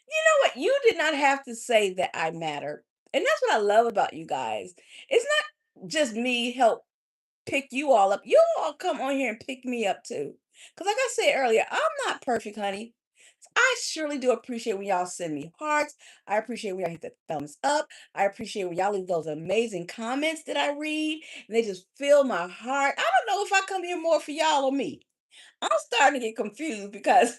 You know what? You did not have to say that I matter. And that's what I love about you guys. It's not just me help pick you all up. You all come on here and pick me up too. Because, like I said earlier, I'm not perfect, honey. I surely do appreciate when y'all send me hearts. I appreciate when y'all hit the thumbs up. I appreciate when y'all leave those amazing comments that I read. And they just fill my heart. I don't know if I come here more for y'all or me. I'm starting to get confused because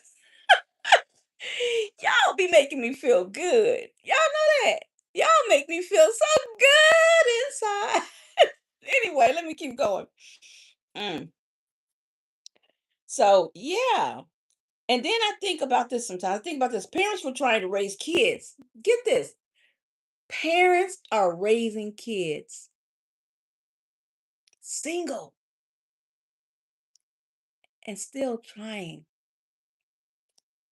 y'all be making me feel good. Y'all know that. Y'all make me feel so good inside. Anyway, let me keep going. Mm. So, yeah. And then I think about this sometimes. I think about this. Parents were trying to raise kids. Get this. Parents are raising kids. single, and still trying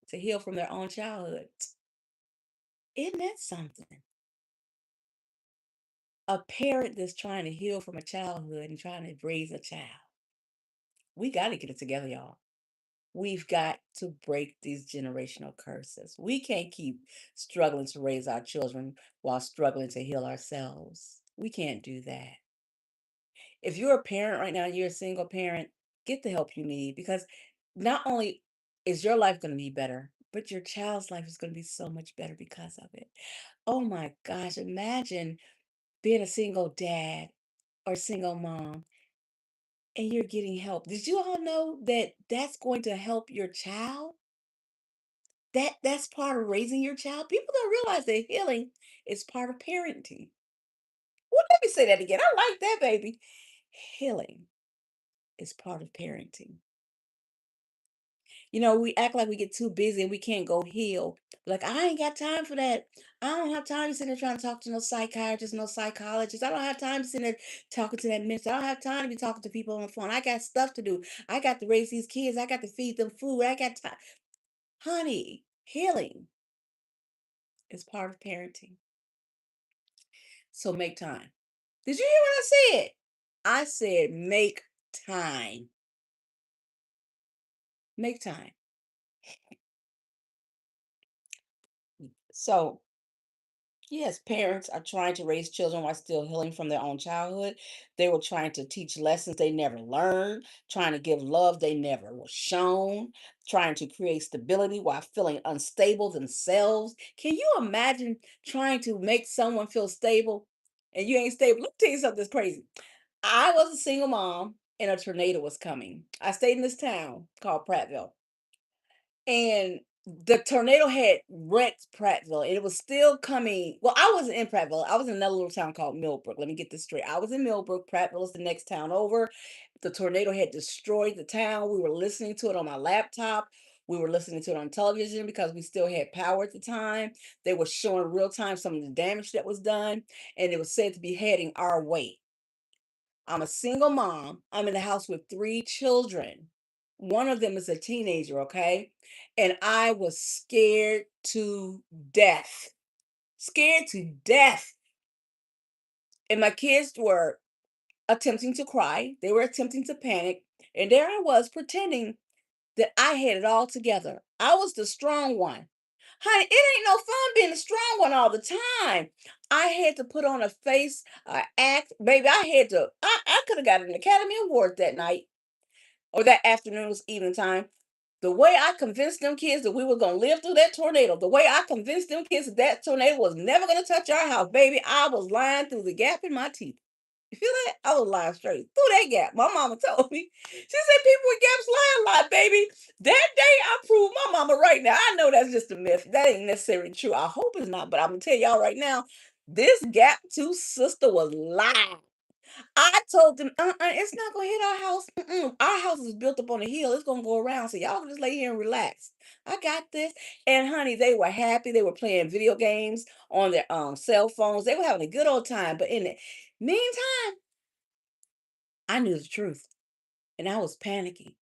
to heal from their own childhoods. Isn't that something? A parent that's trying to heal from a childhood and trying to raise a child. We got to get it together, y'all. We've got to break these generational curses. We can't keep struggling to raise our children while struggling to heal ourselves. We can't do that. If you're a parent right now, you're a single parent, get the help you need because not only is your life going to be better, but your child's life is going to be so much better because of it. Oh my gosh, imagine being a single dad or single mom and you're getting help. Did you all know that that's going to help your child? That's part of raising your child. People don't realize that healing is part of parenting. Well, let me say that again. I like that, baby. Healing is part of parenting. We act like we get too busy and we can't go heal. Like, I ain't got time for that. I don't have time to sit there trying to talk to no psychiatrist, no psychologist. I don't have time to sit there talking to that minister. I don't have time to be talking to people on the phone. I got stuff to do. I got to raise these kids. I got to feed them food. I got time. Honey, healing is part of parenting. So make time. Did you hear what I said? I said make time. Make time. So yes, parents are trying to raise children while still healing from their own childhood. They were trying to teach lessons they never learned, trying to give love they never was shown, trying to create stability while feeling unstable themselves. Can you imagine trying to make someone feel stable and you ain't stable? Let me tell you something that's crazy. I was a single mom and a tornado was coming. I stayed in this town called Prattville. And the tornado had wrecked Prattville, and it was still coming. Well, I wasn't in Prattville. I was in another little town called Millbrook. Let me get this straight. I was in Millbrook. Prattville is the next town over. The tornado had destroyed the town. We were listening to it on my laptop. We were listening to it on television because we still had power at the time. They were showing real time some of the damage that was done, and it was said to be heading our way. I'm a single mom. I'm in the house with three children. One of them is a teenager, okay? And I was scared to death. Scared to death. And my kids were attempting to cry, they were attempting to panic. And there I was pretending that I had it all together. I was the strong one. Honey, it ain't no fun being the strong one all the time. I had to put on a face, act. Baby, I could have got an Academy Award that night or that afternoon, was evening time. The way I convinced them kids that we were going to live through that tornado, the way I convinced them kids that that tornado was never going to touch our house, baby, I was lying through the gap in my teeth. You feel that? I was lying straight through that gap. My mama told me. She said people with gaps lie a lot, baby. That day I proved my mama right now. I know that's just a myth. That ain't necessarily true. I hope it's not, but I'm gonna tell y'all right now, this gap tooth sister was lying. I told them, it's not gonna hit our house. Our house is built up on a hill. It's gonna go around. So y'all can just lay here and relax. I got this. And honey, they were happy. They were playing video games on their cell phones. They were having a good old time. But in the meantime, I knew the truth. And I was panicking.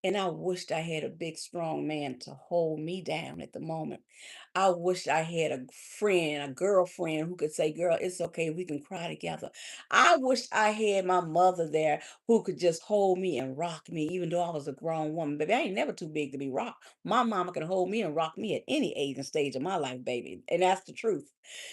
And I wished I had a big, strong man to hold me down at the moment. I wished I had a friend, a girlfriend who could say, "Girl, it's okay. We can cry together." I wished I had my mother there who could just hold me and rock me, even though I was a grown woman. Baby, I ain't never too big to be rocked. My mama can hold me and rock me at any age and stage of my life, baby. And that's the truth.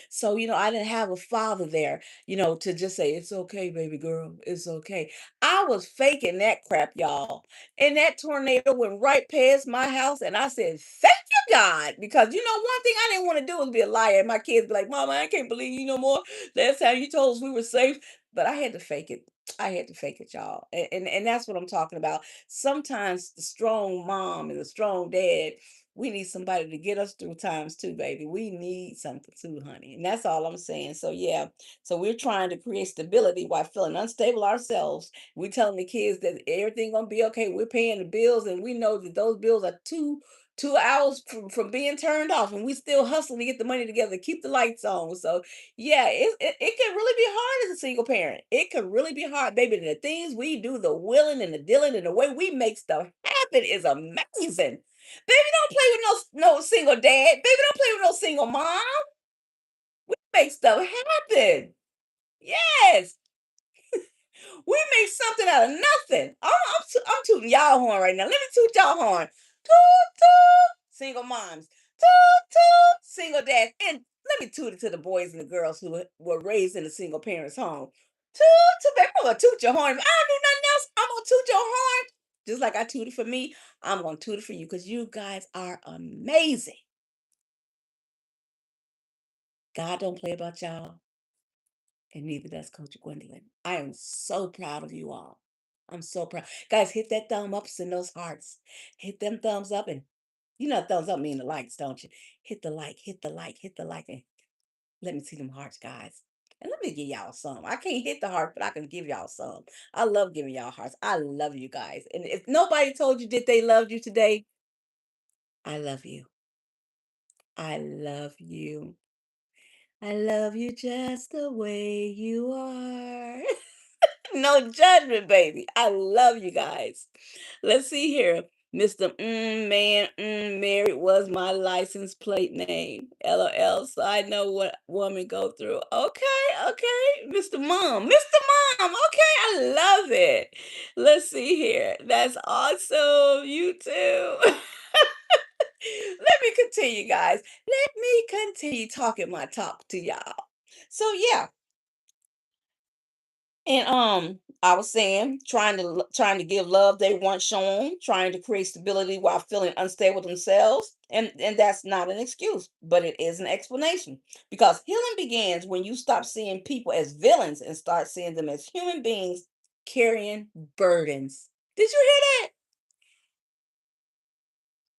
So, I didn't have a father there, to just say, "It's okay, baby girl. It's okay." I was faking that crap, y'all. And that tornado went right past my house. And I said, "Thank you, God." Because one thing I didn't want to do was be a liar. And my kids be like, "Mama, I can't believe you no more. Last time you told us we were safe." But I had to fake it. I had to fake it, y'all. And that's what I'm talking about. Sometimes the strong mom and the strong dad, we need somebody to get us through times too, baby. We need something too, honey. And that's all I'm saying. So yeah. So we're trying to create stability while feeling unstable ourselves. We're telling the kids that everything gonna be okay. We're paying the bills, and we know that those bills are 2 hours from being turned off, and we still hustling to get the money together to keep the lights on. So yeah, it can really be hard as a single parent. It can really be hard, baby. The things we do, the willing and the dealing, and the way we make stuff happen is amazing. Baby, don't play with no single dad. Baby, don't play with no single mom. We make stuff happen. Yes. We make something out of nothing. I'm tooting y'all horn right now. Let me toot y'all horn. Toot, toot. Single moms. Toot, toot. Single dads. And let me toot it to the boys and the girls who were raised in a single parents' home. Toot, toot. Baby, I'm going to toot your horn. If I don't do nothing else, I'm going to toot your horn. Just like I tooted for me, I'm going to toot it for you because you guys are amazing. God don't play about y'all. And neither does Coach Gwendolyn. I am so proud of you all. I'm so proud. Guys, hit that thumb up in those hearts. Hit them thumbs up, and you know thumbs up mean the likes, don't you? Hit the like, hit the like, hit the like, and let me see them hearts, guys. And let me give y'all some. I can't hit the heart, but I can give y'all some. I love giving y'all hearts. I love you guys. And if nobody told you that they loved you today, I love you. I love you. I love you just the way you are. No judgment, baby. I love you guys. Let's see here. Mr. Man, married was my license plate name. LOL. So I know what women go through. Okay, okay. Mr. Mom. Mr. Mom. Okay, I love it. Let's see here. That's awesome. You too. Let me continue, guys. Let me continue talking my talk to y'all. So yeah, and I was saying, trying to give love they weren't shown, trying to create stability while feeling unstable themselves, and that's not an excuse, but it is an explanation. Because healing begins when you stop seeing people as villains and start seeing them as human beings carrying burdens. Did you hear that?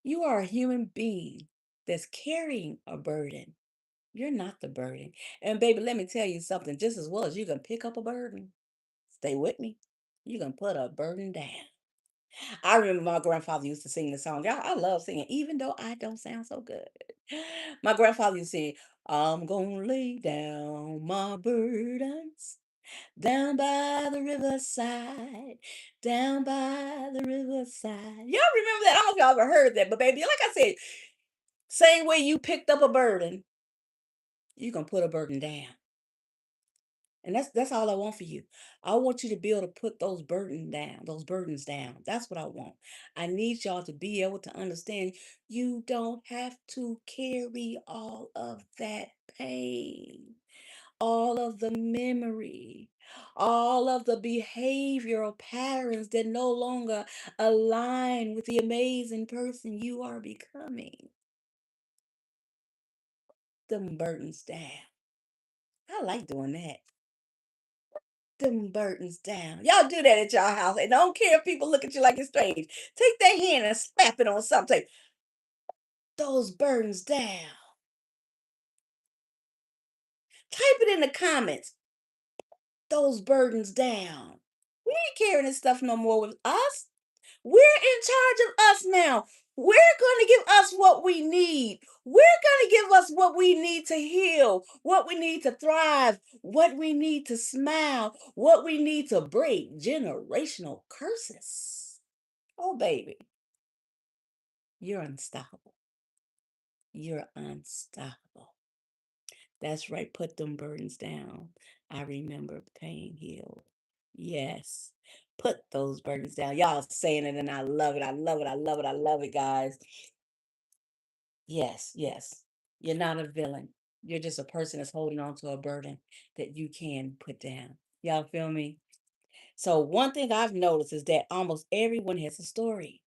You are a human being that's carrying a burden. You're not the burden. And baby, let me tell you something. Just as well as you can pick up a burden, stay with me. You can put a burden down. I remember my grandfather used to sing the song. Y'all, I love singing, even though I don't sound so good. My grandfather used to sing, I'm gonna lay down my burdens down by the riverside, down by the riverside. Y'all remember that? I don't know if y'all ever heard that, but baby, like I said, same way you picked up a burden, you can put a burden down. And that's all I want for you. I want you to be able to put those burdens down. That's what I want. I need y'all to be able to understand you don't have to carry all of that pain, all of the memory, all of the behavioral patterns that no longer align with the amazing person you are becoming. Them burdens down. I like doing that. Them burdens down. Y'all do that at y'all house. And don't care if people look at you like it's strange. Take their hand and slap it on something. Those burdens down. Type it in the comments. Those burdens down. We ain't carrying this stuff no more with us. We're in charge of us now. We're going to give us what we need. We're going to give us what we need to heal, what we need to thrive, what we need to smile, what we need to break generational curses. Oh, baby, you're unstoppable. You're unstoppable. That's right. Put them burdens down. I remember pain healed. Yes. Put those burdens down. Y'all saying it, and I love it. I love it. I love it. I love it, guys. Yes, yes. You're not a villain. You're just a person that's holding on to a burden that you can put down. Y'all feel me? So, one thing I've noticed is that almost everyone has a story.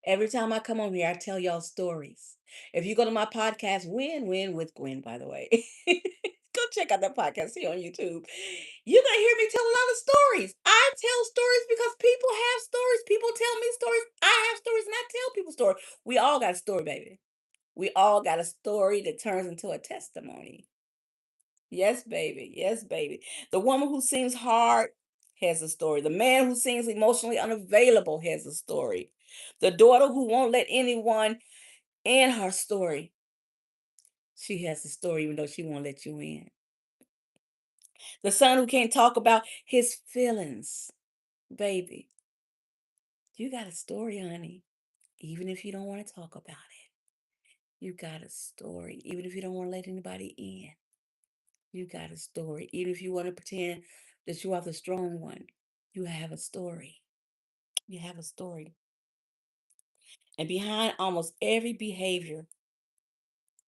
Every time I come on here, I tell y'all stories. If you go to my podcast, Win with Gwen, by the way, go check out that podcast here on YouTube. You're going to hear me tell a lot of stories. I tell stories because people have stories. People tell me stories. I have stories and I tell people stories. We all got a story, baby. We all got a story that turns into a testimony. Yes, baby. Yes, baby. The woman who sings hard has a story. The man who seems emotionally unavailable has a story. The daughter who won't let anyone in her story. She has a story even though she won't let you in. The son who can't talk about his feelings. Baby, you got a story, honey. Even if you don't want to talk about it. You got a story. Even if you don't want to let anybody in. You got a story. Even if you want to pretend that you are the strong one. You have a story. You have a story. And behind almost every behavior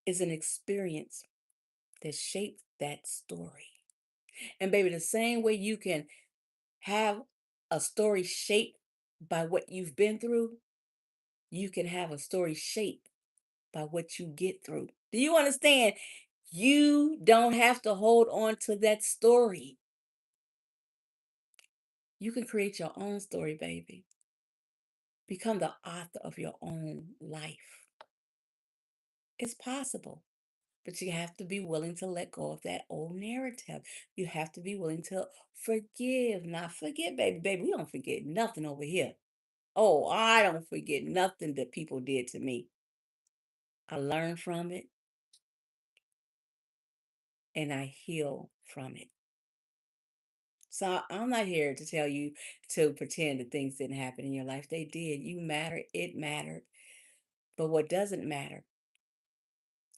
is an experience that shaped that story. And baby, the same way you can have a story shaped by what you've been through, you can have a story shaped by what you get through. Do you understand? You don't have to hold on to that story. You can create your own story, baby. Become the author of your own life. It's possible. But you have to be willing to let go of that old narrative. You have to be willing to forgive, not forget, baby. Baby, we don't forget nothing over here. Oh, I don't forget nothing that people did to me. I learn from it and I heal from it. So I'm not here to tell you to pretend that things didn't happen in your life. They did. You mattered. It mattered. But what doesn't matter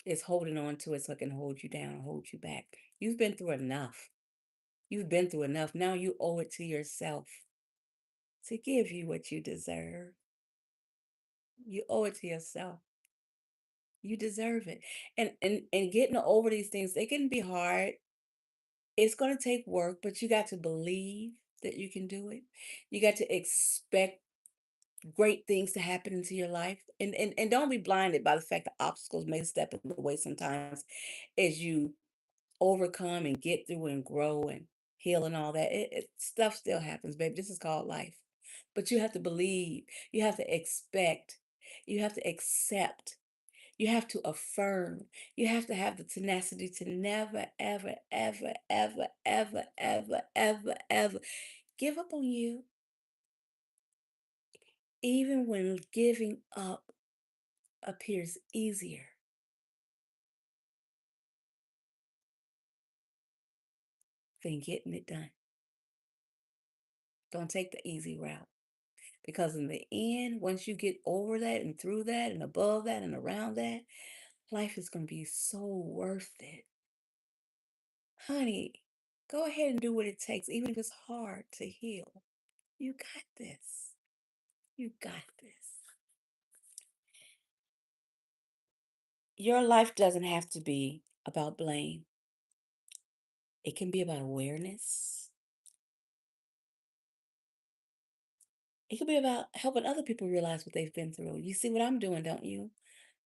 is holding on to it so it can hold you down, hold you back. You've been through enough. You've been through enough. Now you owe it to yourself to give you what you deserve. You owe it to yourself. You deserve it. And getting over these things, they can be hard. It's going to take work, but you got to believe that you can do it. You got to expect great things to happen into your life. And don't be blinded by the fact that obstacles may step in the way sometimes as you overcome and get through and grow and heal and all that. Stuff still happens, baby. This is called life. But you have to believe, you have to expect, you have to accept, you have to affirm, you have to have the tenacity to never, ever, ever, ever, ever, ever, ever, ever give up on you, even when giving up appears easier than getting it done. Don't take the easy route. Because in the end, once you get over that and through that and above that and around that, life is going to be so worth it. Honey, go ahead and do what it takes, even if it's hard to heal. You got this. You got this. Your life doesn't have to be about blame, it can be about awareness. It could be about helping other people realize what they've been through. You see what I'm doing, don't you?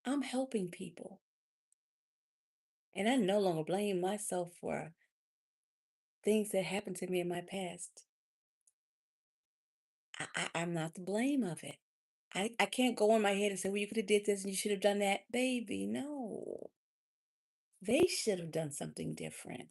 I'm helping people. And I no longer blame myself for things that happened to me in my past. I'm not the blame of it. I can't go in my head and say, well, you could have did this and you should have done that. Baby, no. They should have done something different.